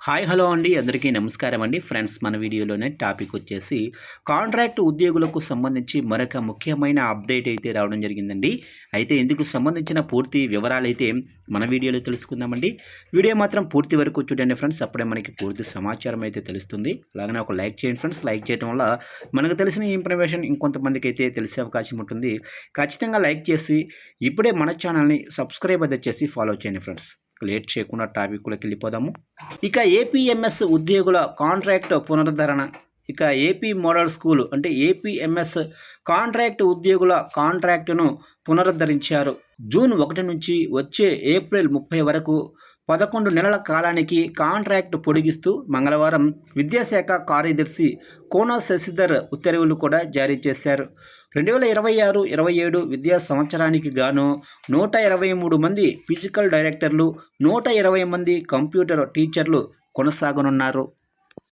Hi hello అండి అందరికీ నమస్కారం అండి ఫ్రెండ్స్. మన వీడియోలోనే టాపిక్ వచ్చేసి కాంట్రాక్ట్ ఉద్యోగులకు సంబంధించి మరొక ముఖ్యమైన అప్డేట్ అయితే రావడం జరిగిందండి. అయితే ఇందుకు సంబంధించిన పూర్తి వివరాలు అయితే మన వీడియోలో తెలుసుకుందామండి. వీడియో మాత్రం పూర్తి వరకు చూడండి ఫ్రెండ్స్, అప్పుడే మనకి పూర్తి సమాచారం అయితే తెలుస్తుంది. అలాగనే ఒక లైక్ చేయండి ఫ్రెండ్స్. లైక్ చేయడం వల్ల మనకు తెలిసిన ఇన్ఫర్మేషన్ ఇంకొంతమందికి అయితే తెలిసే అవకాశం ఉంటుంది. ఖచ్చితంగా లైక్ చేసి ఇప్పుడే మన ఛానల్ని సబ్స్క్రైబ్ అయితే చేసి ఫాలో చేయండి ఫ్రెండ్స్. లేట్ చేయకుండా టాపిక్లోకి వెళ్ళిపోదాము. ఇక ఏపీఎంఎస్ ఉద్యోగుల కాంట్రాక్ట్ పునరుద్ధరణ. ఇక ఏపీ మోడల్ స్కూల్ అంటే ఏపీఎంఎస్ కాంట్రాక్ట్ ఉద్యోగుల కాంట్రాక్టును పునరుద్ధరించారు. జూన్ 1 నుంచి వచ్చే ఏప్రిల్ 30 వరకు 11 నెలల కాలానికి కాంట్రాక్ట్ పొడిగిస్తూ మంగళవారం విద్యాశాఖ కార్యదర్శి కోన శశిధర్ ఉత్తర్వులు కూడా జారీ చేశారు. 2026-27 విద్యా సంవత్సరానికి గాను 123 మంది ఫిజికల్ డైరెక్టర్లు, 120 మంది కంప్యూటర్ టీచర్లు కొనసాగనున్నారు.